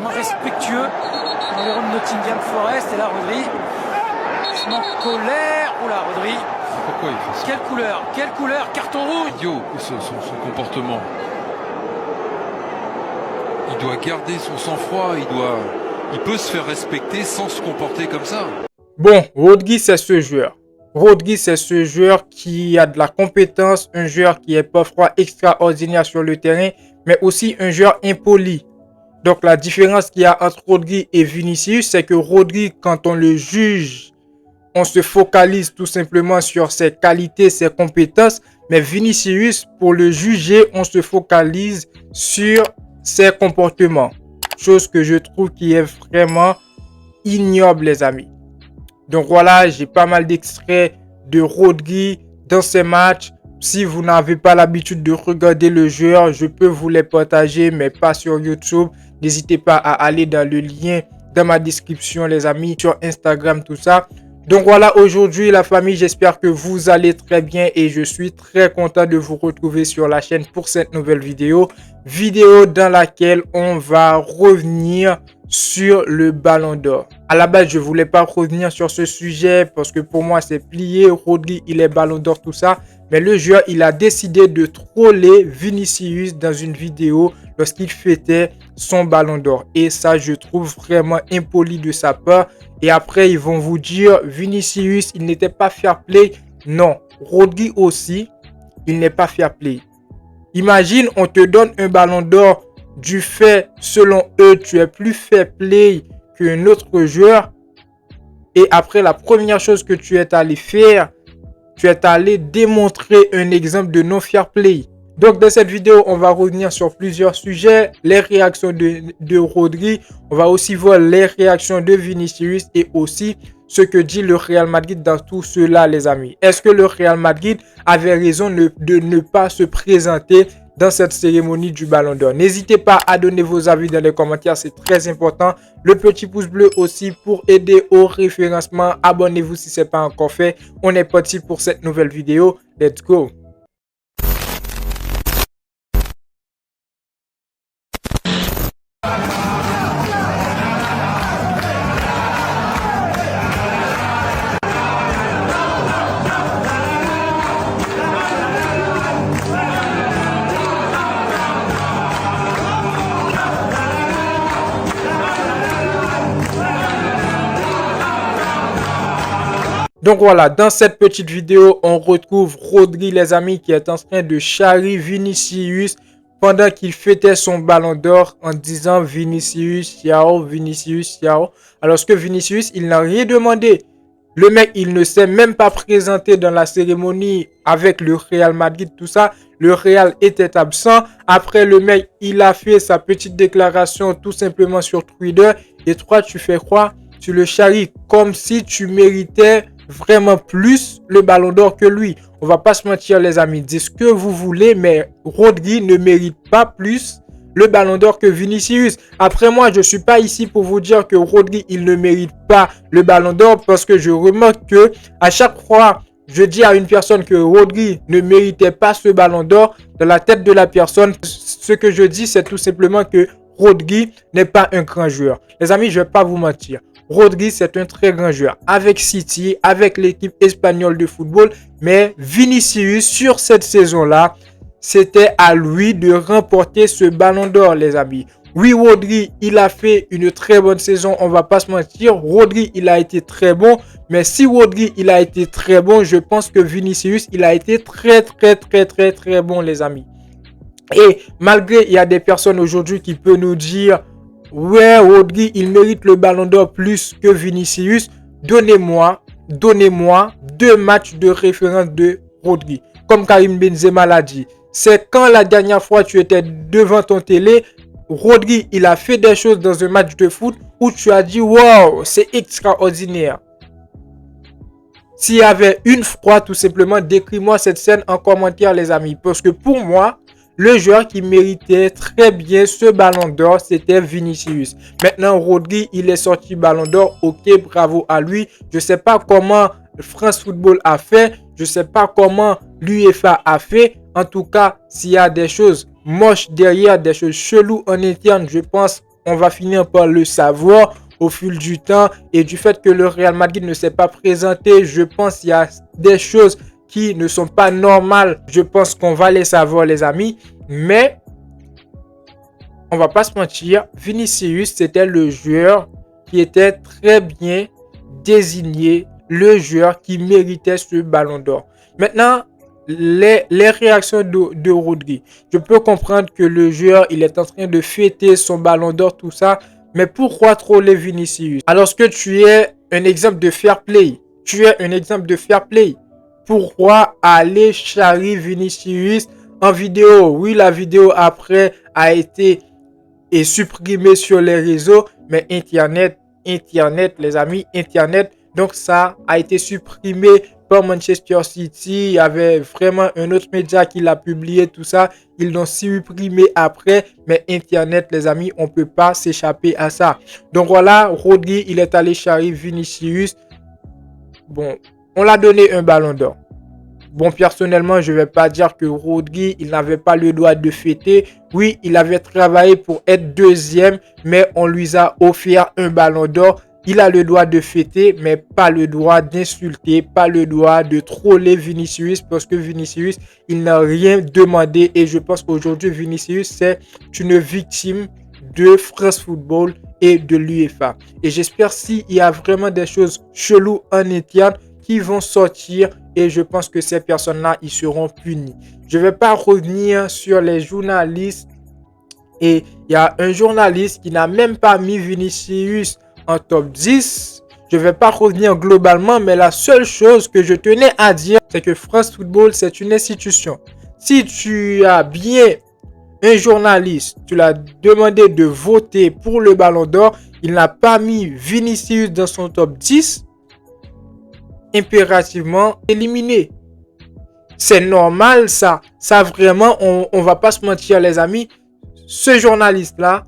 moins respectueux dans les rangs de Nottingham Forest. Et là, Rodri se met en colère. Oula, Rodri. Pourquoi il fait ça? Quelle couleur, carton rouge. Idiot, son comportement. Il doit garder son sang-froid, il peut se faire respecter sans se comporter comme ça. Bon, Rodri, c'est ce joueur. Rodri, c'est ce joueur qui a de la compétence, un joueur qui est parfois extraordinaire sur le terrain, mais aussi un joueur impoli. Donc, la différence qu'il y a entre Rodri et Vinicius, c'est que Rodri, quand on le juge, on se focalise tout simplement sur ses qualités, ses compétences, mais Vinicius, pour le juger, on se focalise sur ses comportements. Chose que je trouve qui est vraiment ignoble, les amis. Donc voilà, j'ai pas mal d'extraits de Rodri dans ces matchs. Si vous n'avez pas l'habitude de regarder le joueur, je peux vous les partager, mais pas sur YouTube. N'hésitez pas à aller dans le lien dans ma description, les amis, sur Instagram, tout ça. Donc voilà, aujourd'hui, la famille, j'espère que vous allez très bien et je suis très content de vous retrouver sur la chaîne pour cette nouvelle vidéo. Vidéo dans laquelle on va revenir sur le Ballon d'Or. À la base, je voulais pas revenir sur ce sujet parce que pour moi, c'est plié. Rodri, il est Ballon d'Or, tout ça. Mais le joueur, il a décidé de troller Vinicius dans une vidéo lorsqu'il fêtait son Ballon d'Or. Et ça, je trouve vraiment impoli de sa part. Et après, ils vont vous dire, Vinicius, il n'était pas fair play. Non, Rodri aussi, il n'est pas fair play. Imagine, on te donne un Ballon d'Or du fait, selon eux, tu es plus fair play qu'un autre joueur. Et après, la première chose que tu es allé faire, tu es allé démontrer un exemple de non fair play. Donc, dans cette vidéo, on va revenir sur plusieurs sujets. Les réactions de Rodri. On va aussi voir les réactions de Vinicius et aussi ce que dit le Real Madrid dans tout cela, les amis. Est-ce que le Real Madrid avait raison de ne pas se présenter dans cette cérémonie du Ballon d'Or? N'hésitez pas à donner vos avis dans les commentaires, c'est très important. Le petit pouce bleu aussi pour aider au référencement. Abonnez-vous si ce n'est pas encore fait. On est parti pour cette nouvelle vidéo. Let's go! Donc voilà, dans cette petite vidéo, on retrouve Rodri, les amis, qui est en train de charrier Vinicius pendant qu'il fêtait son Ballon d'Or en disant Vinicius, ciao, Vinicius, ciao. Alors que Vinicius, il n'a rien demandé. Le mec, il ne s'est même pas présenté dans la cérémonie avec le Real Madrid, tout ça. Le Real était absent. Après, le mec, il a fait sa petite déclaration tout simplement sur Twitter. Et toi, tu fais quoi? Tu le charries comme si tu méritais vraiment plus le Ballon d'Or que lui. On va pas se mentir, les amis. Dites ce que vous voulez, mais Rodri ne mérite pas plus le Ballon d'Or que Vinicius. Après, moi, je suis pas ici pour vous dire que Rodri, il ne mérite pas le Ballon d'Or parce que je remarque que à chaque fois, je dis à une personne que Rodri ne méritait pas ce Ballon d'Or, dans la tête de la personne, ce que je dis, c'est tout simplement que Rodri n'est pas un grand joueur. Les amis, je vais pas vous mentir. Rodri, c'est un très grand joueur avec City, avec l'équipe espagnole de football. Mais Vinicius, sur cette saison-là, c'était à lui de remporter ce Ballon d'Or, les amis. Oui, Rodri, il a fait une très bonne saison. On va pas se mentir. Rodri, il a été très bon. Mais si Rodri, il a été très bon, je pense que Vinicius, il a été très bon, les amis. Et malgré, il y a des personnes aujourd'hui qui peuvent nous dire... Ouais, Rodri, il mérite le Ballon d'Or plus que Vinicius. Donnez-moi 2 matchs de référence de Rodri. Comme Karim Benzema l'a dit. C'est quand la dernière fois tu étais devant ton télé, Rodri, il a fait des choses dans un match de foot où tu as dit, wow, c'est extraordinaire. S'il y avait une fois, tout simplement, décris-moi cette scène en commentaire, les amis. Parce que pour moi, le joueur qui méritait très bien ce Ballon d'Or, c'était Vinicius. Maintenant, Rodri, il est sorti Ballon d'Or. Ok, bravo à lui. Je ne sais pas comment France Football a fait. Je ne sais pas comment l'UEFA a fait. En tout cas, s'il y a des choses moches derrière, des choses cheloues en interne, je pense on va finir par le savoir au fil du temps. Et du fait que le Real Madrid ne s'est pas présenté, je pense qu'il y a des choses qui ne sont pas normales. Je pense qu'on va les savoir, les amis. Mais on va pas se mentir, Vinicius, c'était le joueur qui était très bien désigné, le joueur qui méritait ce ballon d'or. Maintenant, les réactions de Rodri. Je peux comprendre que le joueur, il est en train de fêter son ballon d'or, tout ça. Mais pourquoi troller Vinicius? Alors que tu es un exemple de fair play. Tu es un exemple de fair play. Pourquoi aller charrier Vinicius en vidéo? Oui, la vidéo après a été supprimée sur les réseaux. Mais Internet, les amis, Internet. Donc ça a été supprimé par Manchester City. Il y avait vraiment un autre média qui l'a publié, tout ça. Ils l'ont supprimé après. Mais Internet, les amis, on ne peut pas s'échapper à ça. Donc voilà, Rodri, il est allé charrier Vinicius. Bon, on l'a donné un ballon d'or. Bon, personnellement, je ne vais pas dire que Rodri, il n'avait pas le droit de fêter. Oui, il avait travaillé pour être deuxième, mais on lui a offert un ballon d'or. Il a le droit de fêter, mais pas le droit d'insulter, pas le droit de troller Vinicius, parce que Vinicius, il n'a rien demandé. Et je pense qu'aujourd'hui, Vinicius, c'est une victime de France Football et de l'UEFA. Et j'espère s'il y a vraiment des choses cheloues en interne qui vont sortir, et je pense que ces personnes-là, ils seront punis. Je ne vais pas revenir sur les journalistes. Et il y a un journaliste qui n'a même pas mis Vinicius en top 10. Je ne vais pas revenir globalement, mais la seule chose que je tenais à dire, c'est que France Football, c'est une institution. Si tu as bien un journaliste, tu l'as demandé de voter pour le ballon d'or, il n'a pas mis Vinicius dans son top 10, impérativement éliminé. C'est normal ça. Ça vraiment, on va pas se mentir les amis. Ce journaliste-là,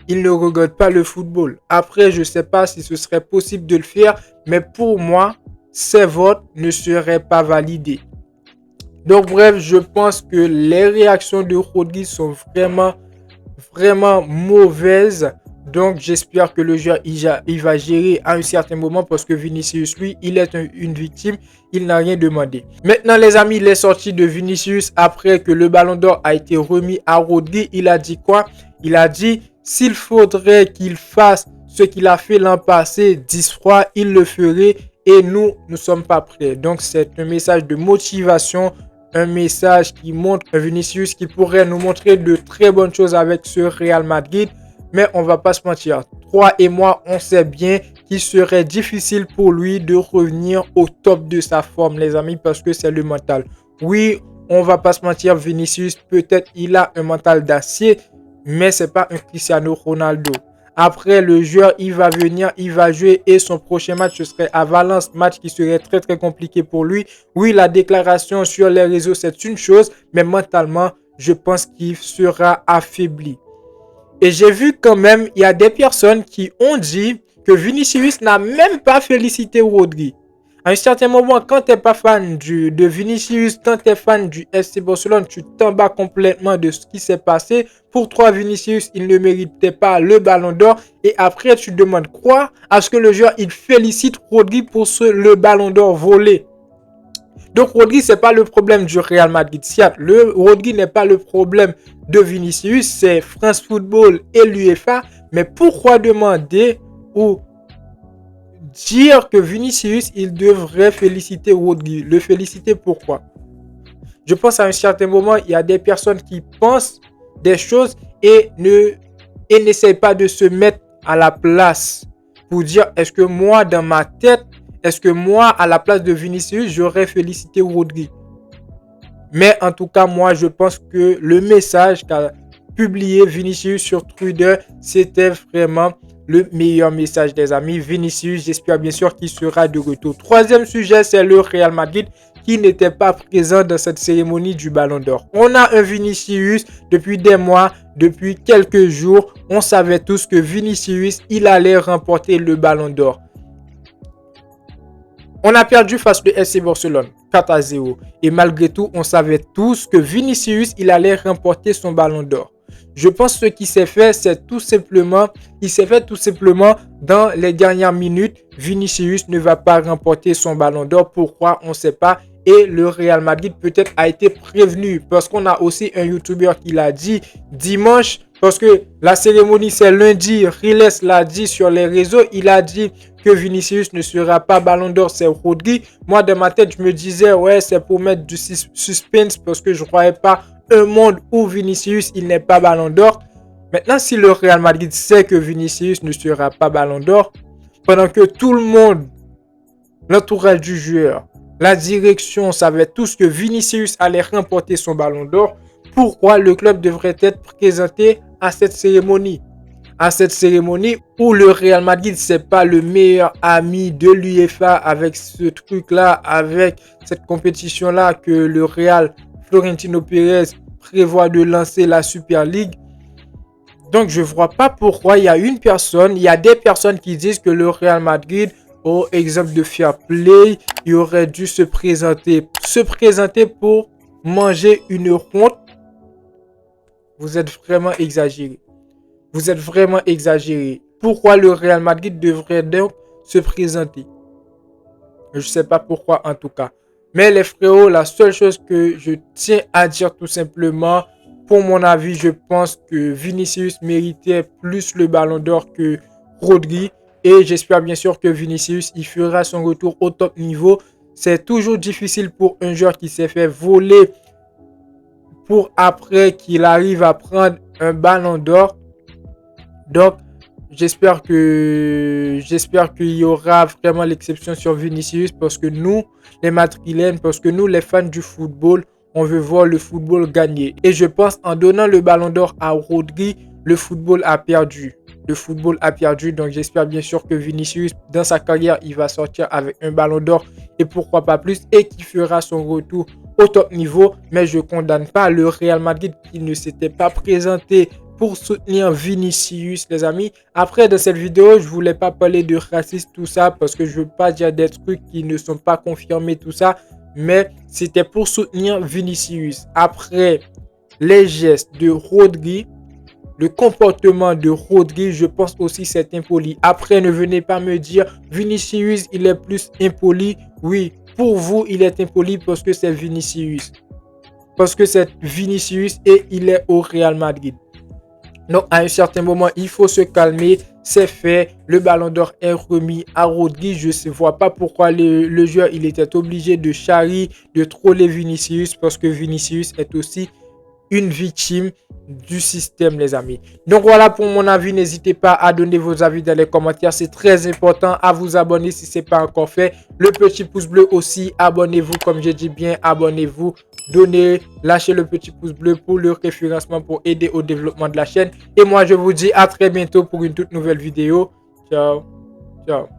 il ne regarde pas le football. Après, je sais pas si ce serait possible de le faire, mais pour moi, ces votes ne seraient pas validés. Donc bref, je pense que les réactions de Rodri sont vraiment mauvaises. Donc j'espère que le joueur il va gérer à un certain moment, parce que Vinicius, lui, il est une victime. Il n'a rien demandé. Maintenant les amis, les sorties de Vinicius après que le ballon d'or a été remis à Rodri, il a dit quoi? Il a dit: s'il faudrait qu'il fasse ce qu'il a fait l'an passé 10 fois, il le ferait, et nous ne sommes pas prêts. Donc c'est un message de motivation, un message qui montre Vinicius qui pourrait nous montrer de très bonnes choses avec ce Real Madrid. Mais on va pas se mentir, toi et moi, on sait bien qu'il serait difficile pour lui de revenir au top de sa forme, les amis, parce que c'est le mental. Oui, on va pas se mentir, Vinicius, peut-être il a un mental d'acier, mais c'est pas un Cristiano Ronaldo. Après, le joueur, il va venir, il va jouer, et son prochain match, ce serait à Valence, match qui serait très compliqué pour lui. Oui, la déclaration sur les réseaux, c'est une chose, mais mentalement, je pense qu'il sera affaibli. Et j'ai vu quand même, il y a des personnes qui ont dit que Vinicius n'a même pas félicité Rodri. À un certain moment, quand tu n'es pas fan de Vinicius, quand tu es fan du FC Barcelone, tu t'en bats complètement de ce qui s'est passé. Pour toi, Vinicius, il ne méritait pas le ballon d'or. Et après, tu demandes quoi? À ce que le joueur, il félicite Rodri pour le ballon d'or volé. Donc Rodri, c'est pas le problème du Real Madrid. Certes, Rodri n'est pas le problème de Vinicius, c'est France Football et l'UEFA. Mais pourquoi demander ou dire que Vinicius, il devrait féliciter Rodri? Le féliciter pourquoi? Je pense à un certain moment, il y a des personnes qui pensent des choses et n'essayent pas de se mettre à la place pour dire, est-ce que moi, dans ma tête, est-ce que moi, à la place de Vinicius, j'aurais félicité Rodri? Mais en tout cas, moi, je pense que le message qu'a publié Vinicius sur Twitter, c'était vraiment le meilleur message des amis. Vinicius, j'espère bien sûr qu'il sera de retour. Troisième sujet, c'est le Real Madrid qui n'était pas présent dans cette cérémonie du Ballon d'Or. On a un Vinicius depuis des mois, depuis quelques jours. On savait tous que Vinicius, il allait remporter le Ballon d'Or. On a perdu face au FC Barcelone. 4-0. Et malgré tout, on savait tous que Vinicius, il allait remporter son ballon d'or. Je pense que ce qui s'est fait, c'est tout simplement, dans les dernières minutes, Vinicius ne va pas remporter son ballon d'or. Pourquoi? On ne sait pas. Et le Real Madrid peut-être a été prévenu parce qu'on a aussi un YouTuber qui l'a dit dimanche, parce que la cérémonie c'est lundi. Riles l'a dit sur les réseaux, il a dit que Vinicius ne sera pas ballon d'or, c'est Rodri. Moi dans ma tête je me disais ouais, c'est pour mettre du suspense parce que je ne croyais pas un monde où Vinicius il n'est pas ballon d'or. Maintenant si le Real Madrid sait que Vinicius ne sera pas ballon d'or, pendant que tout le monde, l'entourage du joueur, la direction savait tous que Vinicius allait remporter son ballon d'or, pourquoi le club devrait être présenté à cette cérémonie? À cette cérémonie où le Real Madrid, c'est pas le meilleur ami de l'UEFA avec ce truc-là, avec cette compétition-là que le Real Florentino Pérez prévoit de lancer la Super League. Donc, je vois pas pourquoi il y a des personnes qui disent que le Real Madrid, au exemple de fair play, il aurait dû se présenter pour manger une honte. Vous êtes vraiment exagéré. Pourquoi le Real Madrid devrait donc se présenter? Je sais pas pourquoi en tout cas. Mais les frérots, la seule chose que je tiens à dire tout simplement, pour mon avis, je pense que Vinicius méritait plus le ballon d'or que Rodri. Et j'espère bien sûr que Vinicius il fera son retour au top niveau. C'est toujours difficile pour un joueur qui s'est fait voler pour après qu'il arrive à prendre un ballon d'or. Donc, j'espère qu'il y aura vraiment l'exception sur Vinicius parce que nous, les Madrilènes, parce que nous, les fans du football, on veut voir le football gagner. Et je pense en donnant le ballon d'or à Rodri, le football a perdu. Donc j'espère bien sûr que Vinicius, dans sa carrière, il va sortir avec un ballon d'or et pourquoi pas plus et qui fera son retour au top niveau. Mais je ne condamne pas le Real Madrid qui ne s'était pas présenté pour soutenir Vinicius, les amis. Après, dans cette vidéo, je voulais pas parler de racisme, tout ça, parce que je veux pas dire des trucs qui ne sont pas confirmés, tout ça. Mais c'était pour soutenir Vinicius. Après les gestes de Rodri, le comportement de Rodri, je pense aussi c'est impoli. Après, ne venez pas me dire Vinicius, il est plus impoli. Oui, pour vous, il est impoli parce que c'est Vinicius. Et il est au Real Madrid. Donc, à un certain moment, il faut se calmer. C'est fait. Le ballon d'or est remis à Rodri. Je ne vois pas pourquoi le joueur il était obligé de charrier, de troller Vinicius parce que Vinicius est aussi une victime du système, les amis. Donc voilà pour mon avis. N'hésitez pas à donner vos avis dans les commentaires. C'est très important. À vous abonner si ce n'est pas encore fait. Le petit pouce bleu aussi. Abonnez-vous, comme j'ai dit bien. Abonnez-vous. Lâchez le petit pouce bleu pour le référencement pour aider au développement de la chaîne. Et moi, je vous dis à très bientôt pour une toute nouvelle vidéo. Ciao. Ciao.